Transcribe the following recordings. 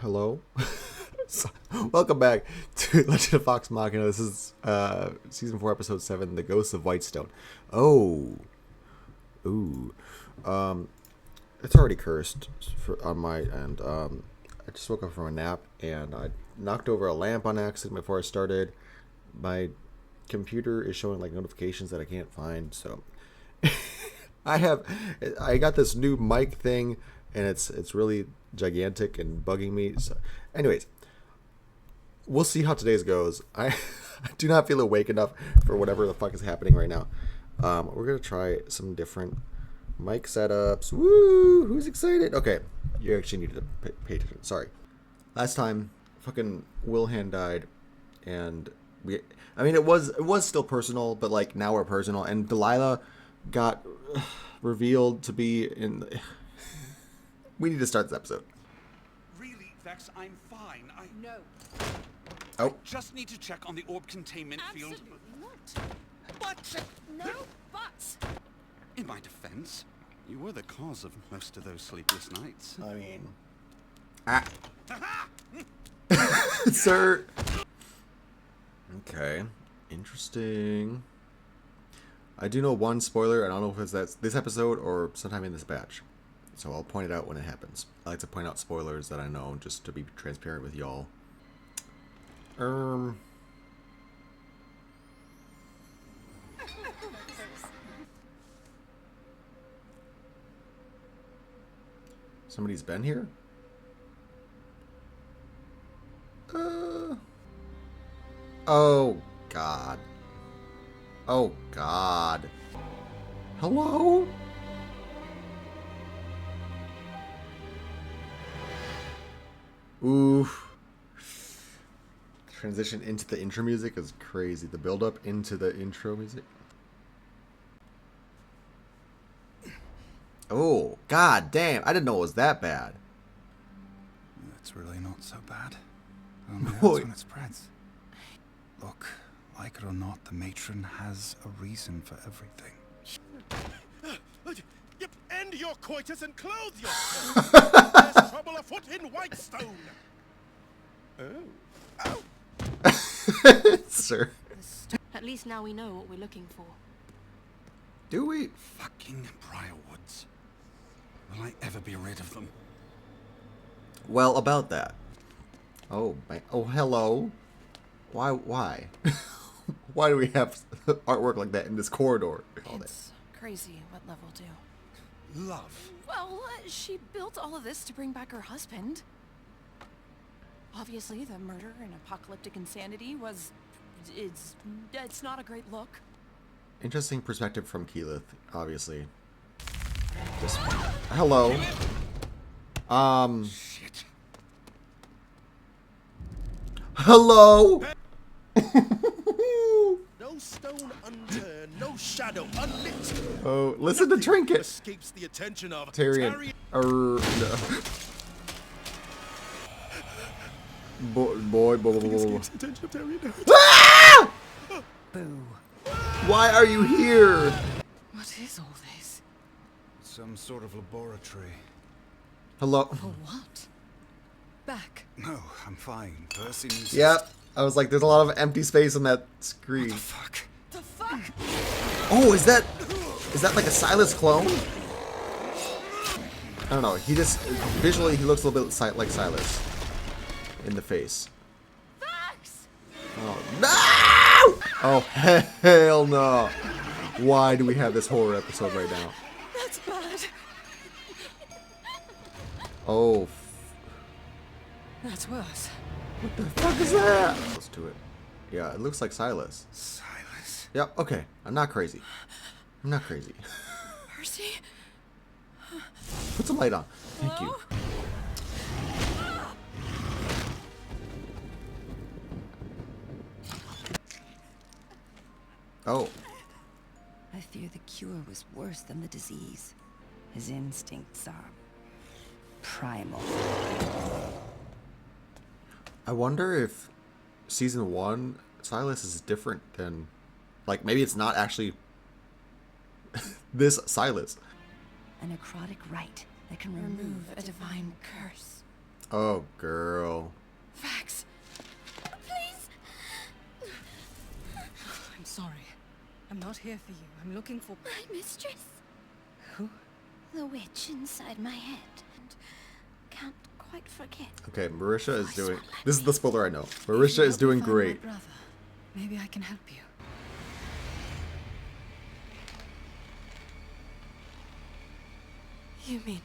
Hello? So, welcome back to Legend of Vox Machina. This is Season 4, Episode 7, The Ghosts of Whitestone. Oh. Ooh. It's already cursed on my end. I just woke up from a nap, and I knocked over a lamp on accident before I started. My computer is showing, like, notifications that I can't find, so... I got this new mic thing, and it's really gigantic and bugging me. So, anyways, we'll see how today's goes. I do not feel awake enough for whatever the fuck is happening right now. We're gonna try some different mic setups. Woo! Who's excited? Okay, you actually need to pay attention. Sorry. Last time, fucking Wilhan died, and it was still personal, but like now we're personal, and Delilah got revealed to be in. We need to start this episode. Really, Vex, I'm fine. No. Oh. Just need to check on the orb containment field. Absolutely not. But No buts. in my defense, you were the cause of most of those sleepless nights. I mean, sir. Okay, interesting. I do know one spoiler. I don't know if it's this episode or sometime in this batch, so I'll point it out when it happens. I like to point out spoilers that I know, just to be transparent with y'all. Somebody's been here? Oh, God. Oh, God. Hello? Oof. Transition into the intro music is crazy. The build up into the intro music. Oh, God damn. I didn't know it was that bad. It's really not so bad. Only hurts Boy. when it spreads. Look, like it or not, the matron has a reason for everything. End your coitus and clothe yourself. There's trouble afoot in Whitestone. Sir. At least now we know what we're looking for. Do we? Fucking Briarwoods. Will I ever be rid of them? Well, about that. Oh, my. Oh, hello. Why? Why do we have artwork like that in this corridor? It's crazy what Love will do. Love. Well, she built all of this to bring back her husband. Obviously, the murder and apocalyptic insanity was... It's not a great look. Interesting perspective from Keyleth, obviously. Just hello. Shit. Hello. No stone unturned, no shadow unlit. Oh, listen to Trinket. Escapes the attention of Tyrion. No. Boy. Escapes the attention of Tyrion. Ah! Boo. Why are you here? What is all this? Some sort of laboratory. Hello. For what? Back. No, I'm fine. Percy needs... Yep. I was like, there's a lot of empty space on that screen. Fuck. The fuck? Oh, is that like a Silas clone? I don't know. He just visually he looks a little bit like Silas in the face. Vax! Oh no! Oh hell no! Why do we have this horror episode right now? That's bad. Oh, That's worse. what the fuck is that? Let's do it. Yeah, it looks like Silas. Silas. Yep. Okay, I'm not crazy. I'm not crazy. Percy? Put some light on. Thank you. Hello? Oh. I fear the cure was worse than the disease. His instincts are primal. I wonder if season 1 Silas is different than, like, maybe it's not actually this Silas. A necrotic rite that can Remove a divine curse. Oh, girl. Vax. Please. I'm sorry. I'm not here for you. I'm looking for... My mistress. Who? The witch inside my head. And can't quite forget. Okay, Marisha is Voice doing... won't let This is me. the spoiler I know. If you Marisha is help me doing find great. My brother, maybe I can help you. You mean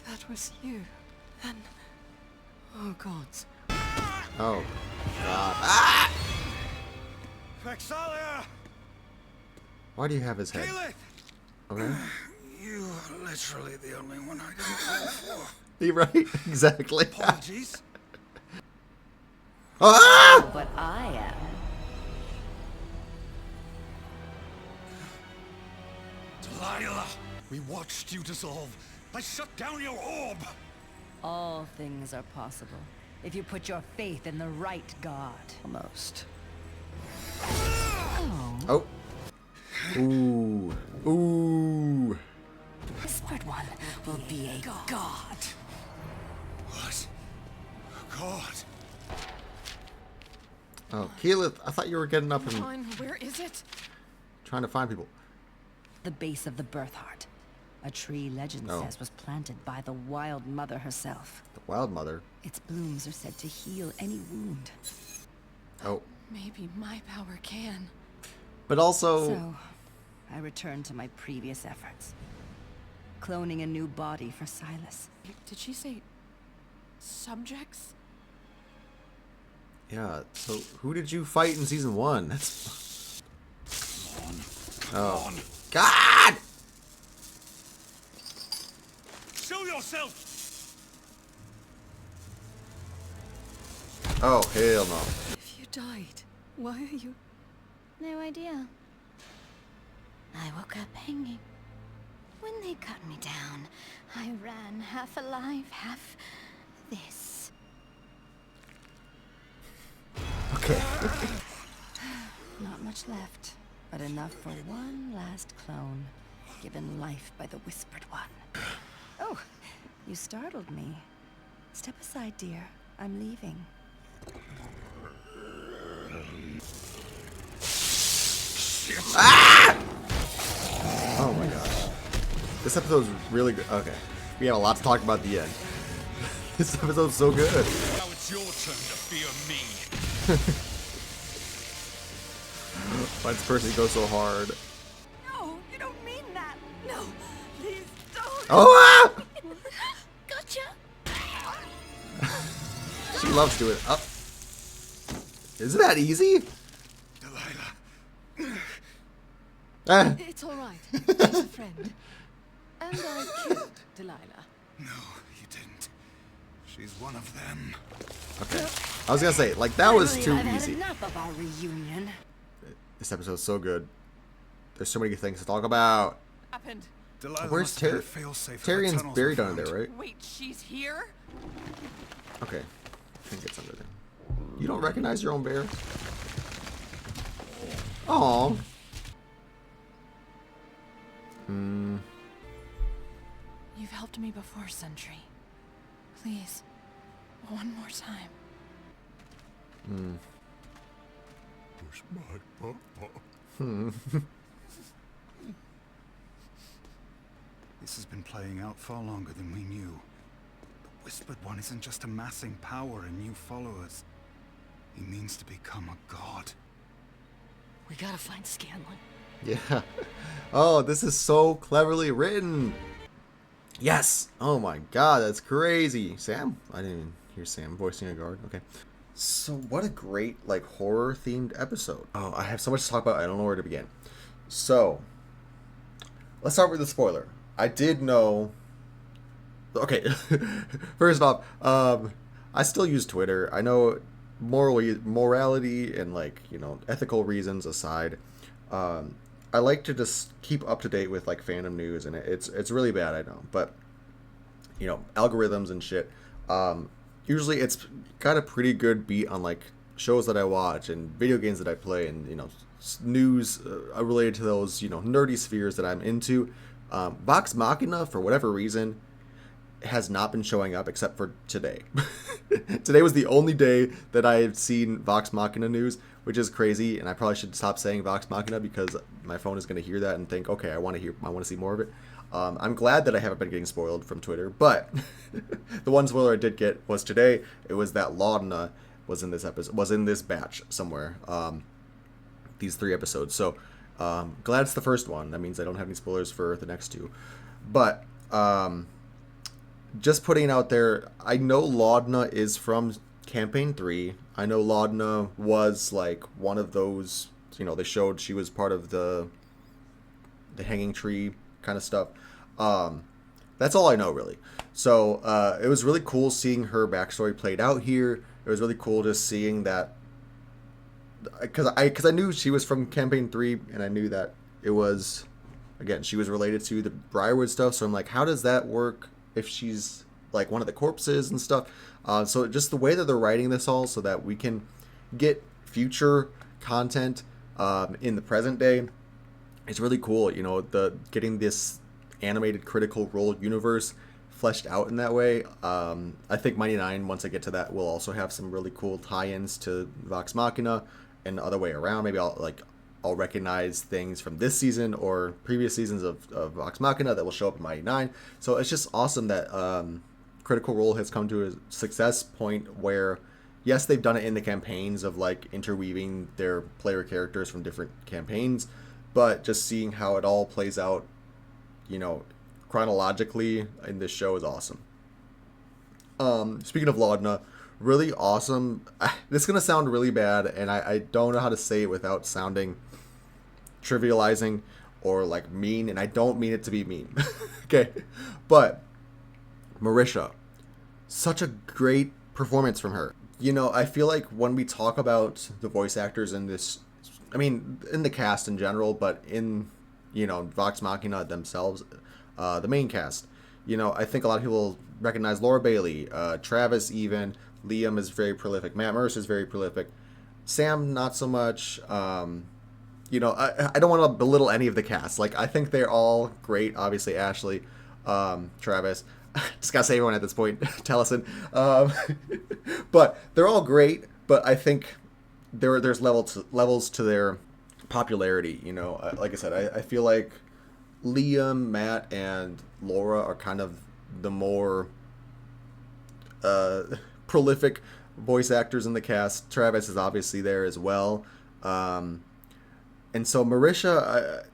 that was you? Then... Oh, gods. Oh, God. Ah! Vexalia! Why do you have his head? Kill it! Okay. You are literally the only one I didn't fall for. You right? Exactly. Apologies. Ah! But I am. Delilah! We watched you dissolve. I shut down your orb! All things are possible if you put your faith in the right god. Almost. Oh. Ooh. Ooh. Whispered One will be a god. What? God. Oh, Keyleth, I thought you were getting up and Fine, where is it? trying to find people. The base of the birth heart. A tree legend Oh. says was planted by the Wild Mother herself. The Wild Mother. Its blooms are said to heal any wound. Oh. Maybe my power can. But also... So, I returned to my previous efforts. Cloning a new body for Silas. Did she say subjects? Yeah, so who did you fight in season 1? That's... Oh. God! Show yourself! Oh, hell no. If you died, why are you... No idea. I woke up hanging. When they cut me down, I ran half alive, half this. Okay. Not much left, but enough for one last clone, given life by the Whispered One. Oh, you startled me. Step aside, dear. I'm leaving. Oh my gosh. This episode's really good. Okay. We have a lot to talk about at the end. This episode's so good. Now it's your turn to fear me. Why does Percy go so hard? No, you don't mean that. No, please don't. Oh! Ah! Gotcha! She loves doing it. Oh. Isn't that easy? Delilah. Ah. It's all right. She's a friend. And I killed Delilah. No, you didn't. She's one of them. Okay. I was gonna say, like, that was Finally, too I've easy. had enough of our reunion. This episode's so good. There's so many things to talk about. Happened. Delilah Where's must have Terry? been fail-safe. Tyrion's buried under there, right? Wait, she's here? Okay. I think it's under there. You don't recognize your own bear? Aw. You've helped me before, Sentry. Please, one more time. Push my papa. This has been playing out far longer than we knew. The Whispered One isn't just amassing power and new followers. He means to become a god. We gotta find Scanlan. Yeah. Oh, this is so cleverly written. Yes. Oh my god, that's crazy. Sam? I didn't even hear Sam voicing a guard. Okay. So what a great, like, horror themed episode. Oh, I have so much to talk about. I don't know where to begin. So let's start with the spoiler. I did know. Okay. First off, I still use Twitter. I know morality and, like, you know, ethical reasons aside, I like to just keep up to date with, like, fandom news, and it's really bad, I know, but, you know, algorithms and shit. Usually it's got a pretty good beat on, like, shows that I watch and video games that I play, and, you know, news related to those, you know, nerdy spheres that I'm into. Vox Machina, for whatever reason, has not been showing up except for today. Today was the only day that I have seen Vox Machina news, which is crazy, and I probably should stop saying Vox Machina because my phone is going to hear that and think, okay, I want to see more of it. I'm glad that I haven't been getting spoiled from Twitter, but the one spoiler I did get was today. It was that Laudna was in this batch somewhere. These 3 episodes. So glad it's the first one. That means I don't have any spoilers for the next 2. But just putting it out there, I know Laudna is from Campaign 3. I know Laudna was like one of those, they showed she was part of the hanging tree kind of stuff. That's all I know, really. So it was really cool seeing her backstory played out here. It was really cool just seeing that, because I knew she was from Campaign 3, and I knew that it was, again, she was related to the Briarwood stuff. So I'm like, how does that work if she's like one of the corpses and stuff? So just the way that they're writing this all so that we can get future content in the present day, it's really cool. Getting this animated Critical Role universe fleshed out in that way. I think Mighty 9, once I get to that, will also have some really cool tie-ins to Vox Machina and the other way around. Maybe I'll recognize things from this season or previous seasons of Vox Machina that will show up in Mighty 9. So it's just awesome that Critical Role has come to a success point where, yes, they've done it in the campaigns of like interweaving their player characters from different campaigns, but just seeing how it all plays out, chronologically in this show is awesome. Speaking of Laudna, really awesome. This is going to sound really bad, and I don't know how to say it without sounding trivializing or like mean, and I don't mean it to be mean. Okay, but Marisha, such a great performance from her. I feel like when we talk about the voice actors in this, I mean, in the cast in general, but in, Vox Machina themselves, the main cast, I think a lot of people recognize Laura Bailey, Travis even, Liam is very prolific, Matt Mercer is very prolific, Sam not so much. I don't want to belittle any of the cast. Like, I think they're all great. Obviously, Ashley, Travis, just gotta say everyone at this point, Tellison, but they're all great. But I think there's levels to their popularity. Like I said, I feel like Liam, Matt, and Laura are kind of the more prolific voice actors in the cast. Travis is obviously there as well. And so Marisha,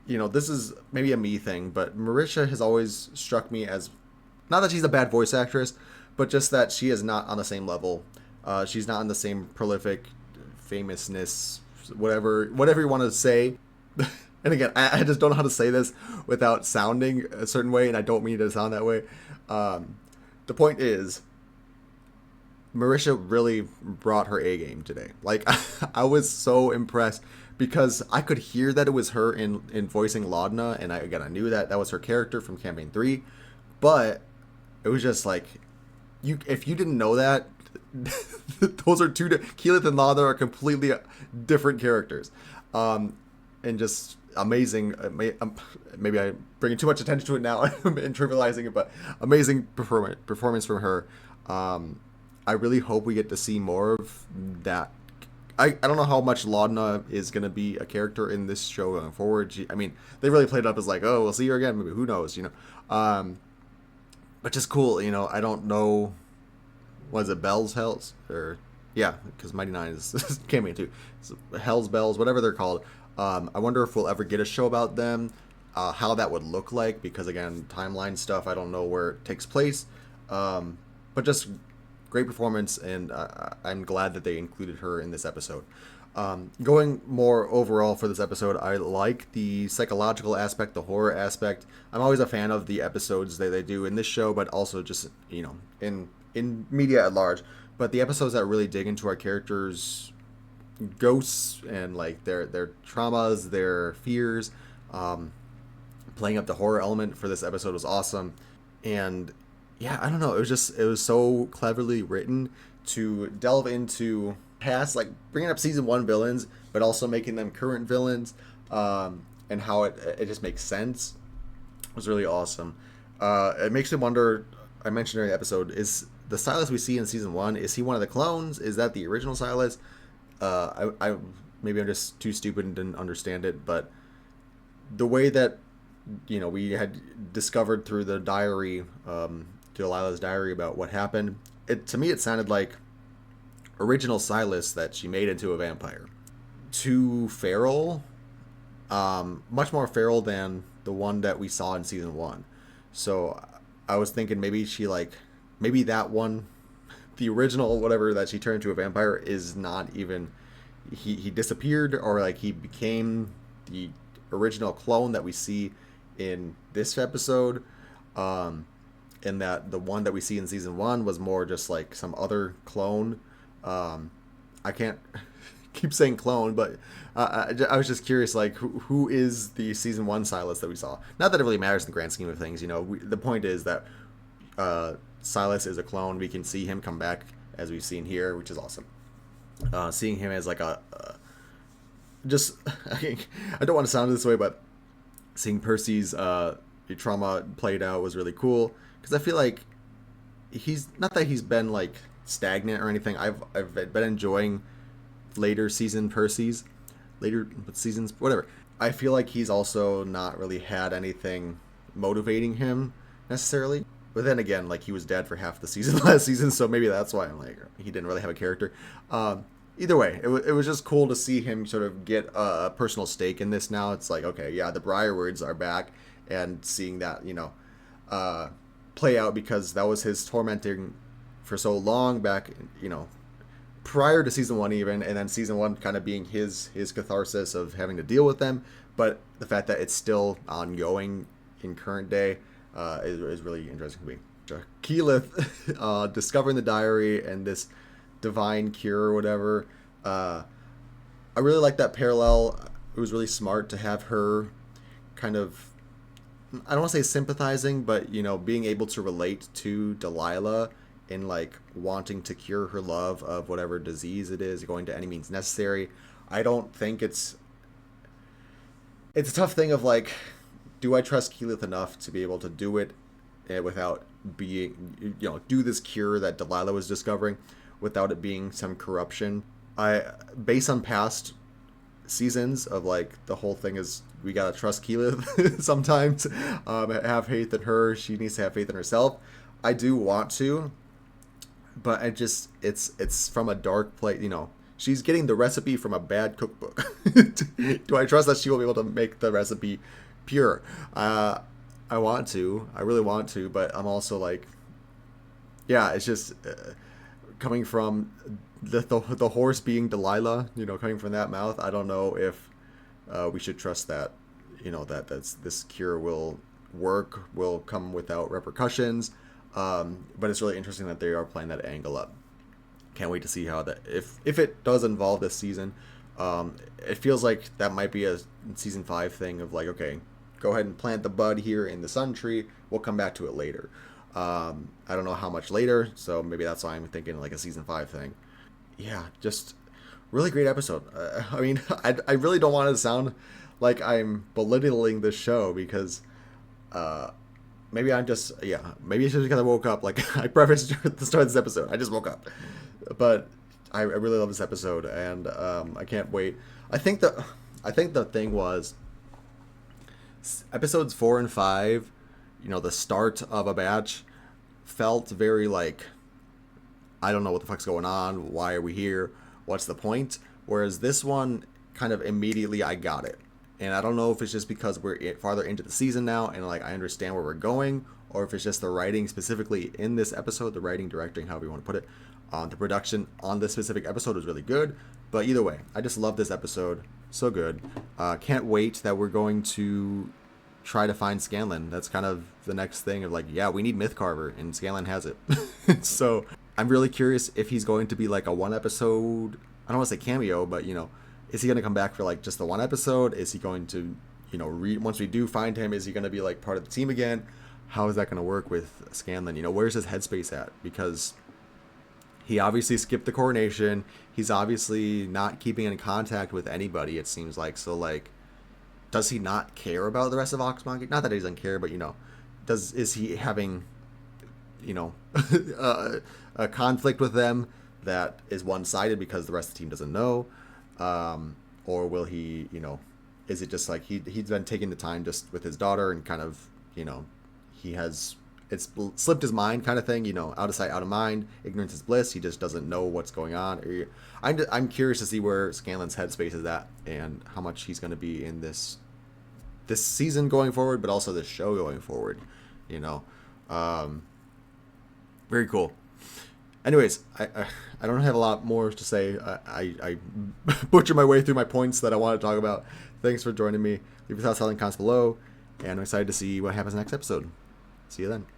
this is maybe a me thing, but Marisha has always struck me as, not that she's a bad voice actress, but just that she is not on the same level. She's not on the same prolific famousness, whatever you want to say. And again, I just don't know how to say this without sounding a certain way, and I don't mean to sound that way. The point is, Marisha really brought her A game today. Like, I was so impressed because I could hear that it was her in voicing Laudna, and I knew that was her character from Campaign 3, but it was just like, if you didn't know that, those are two, Keyleth and Laudna are completely different characters, and just amazing. Maybe I'm bringing too much attention to it now and trivializing it, but amazing performance from her. I really hope we get to see more of that. I don't know how much Laudna is going to be a character in this show going forward. They really played it up as like, oh, we'll see her again. Maybe, who knows, but just cool, I don't know. Was it Bell's Hells? Or, yeah, because Mighty 9 is Campaign 2. So Hell's Bells, whatever they're called. I wonder if we'll ever get a show about them, how that would look like, because, again, timeline stuff, I don't know where it takes place. But just great performance, and I'm glad that they included her in this episode. Going more overall for this episode, I like the psychological aspect, the horror aspect. I'm always a fan of the episodes that they do in this show, but also just, in media at large. But the episodes that really dig into our characters' ghosts and like their traumas, their fears, playing up the horror element for this episode was awesome. And yeah, I don't know, it was so cleverly written to delve into past, like bringing up season 1 villains, but also making them current villains, and how it just makes sense. It was really awesome. It makes me wonder I mentioned during the episode, is the Silas we see in season 1, is he one of the clones? Is that the original Silas? I maybe I'm just too stupid and didn't understand it, but the way that, you know, we had discovered through the diary, Delilah's diary about what happened, to me it sounded like original Silas that she made into a vampire. Too feral, much more feral than the one that we saw in season 1. So I was thinking maybe maybe that one, the original whatever that she turned into a vampire, is not even, he disappeared, or like he became the original clone that we see in this episode, and that the one that we see in season 1 was more just like some other clone. I can't keep saying clone, but I was just curious, like who is the season 1 Silas that we saw? Not that it really matters in the grand scheme of things, you know. The point is that Silas is a clone. We can see him come back as we've seen here, which is awesome. Seeing him as like just I don't want to sound this way, but seeing Percy's trauma played out was really cool, because I feel like he's not that he's been like stagnant or anything. I've been enjoying later seasons, whatever. I feel like he's also not really had anything motivating him necessarily. But then again, like, he was dead for half the season last season, so maybe that's why I'm like, he didn't really have a character. Either way, it was just cool to see him sort of get a personal stake in this now. It's like, okay, yeah, the Briarwoods are back, and seeing that, you know, play out, because that was his tormenting for so long back, you know, prior to season 1 even, and then season 1 kind of being his catharsis of having to deal with them. But the fact that it's still ongoing in current day is really interesting to me. Keyleth discovering the diary and this divine cure or whatever. I really like that parallel. It was really smart to have her kind of, I don't want to say sympathizing, but, you know, being able to relate to Delilah in like wanting to cure her love of whatever disease it is, going to any means necessary. I don't think it's a tough thing of like, do I trust Keyleth enough to be able to do it without being, you know, do this cure that Delilah was discovering without it being some corruption? Based on past seasons of like, the whole thing is we gotta trust Keyleth sometimes, have faith in her. She needs to have faith in herself. I do want to, but it's from a dark place, you know. She's getting the recipe from a bad cookbook. Do I trust that she will be able to make the recipe pure? I want to. I really want to, but I'm also like, yeah, it's just coming from the horse being Delilah, you know, coming from that mouth. I don't know if we should trust that, you know, this cure will work, will come without repercussions. But it's really interesting that they are playing that angle up. Can't wait to see how that, if it does involve this season. It feels like that might be a season 5 thing of like, okay, go ahead and plant the bud here in the sun tree. We'll come back to it later. I don't know how much later, so maybe that's why I'm thinking like a season 5 thing. Yeah, just really great episode. I mean, I really don't want to sound like I'm belittling this show, because maybe I'm just, maybe it's just because I woke up. Like I prefaced at the start of this episode, I just woke up. But I really love this episode, and I can't wait. I think the thing was, episodes 4 and 5, you know, the start of a batch felt very like, I don't know what the fuck's going on. Why are we here? What's the point? Whereas this one, kind of immediately I got it. And I don't know if it's just because we're farther into the season now and like I understand where we're going, or if it's just the writing specifically in this episode, the writing, directing, however you want to put it. The production on this specific episode was really good. But either way, I just love this episode. So good. Can't wait that we're going to try to find Scanlan. That's kind of the next thing of like, yeah, we need Mythcarver, and Scanlan has it. So I'm really curious if he's going to be like a one episode, I don't want to say cameo, but you know, is he going to come back for like just the one episode? Is he going to, you know, once we do find him, is he going to be like part of the team again? How is that going to work with Scanlan? You know, where's his headspace at? Because he obviously skipped the coronation. He's obviously not keeping in contact with anybody, it seems like. So like, does he not care about the rest of Vox Machina? Not that he doesn't care, but you know, is he having you know, a conflict with them that is one-sided because the rest of the team doesn't know, or will he, you know, is it just like he's been taking the time just with his daughter and kind of, you know, it's slipped his mind kind of thing, you know, out of sight, out of mind, ignorance is bliss. He just doesn't know what's going on. I'm curious to see where Scanlan's headspace is at and how much he's going to be in this season going forward, but also this show going forward, you know. Very cool. Anyways, I don't have a lot more to say. I butchered my way through my points that I want to talk about. Thanks for joining me. Leave your thoughts in the comments below, and I'm excited to see what happens next episode. See you then.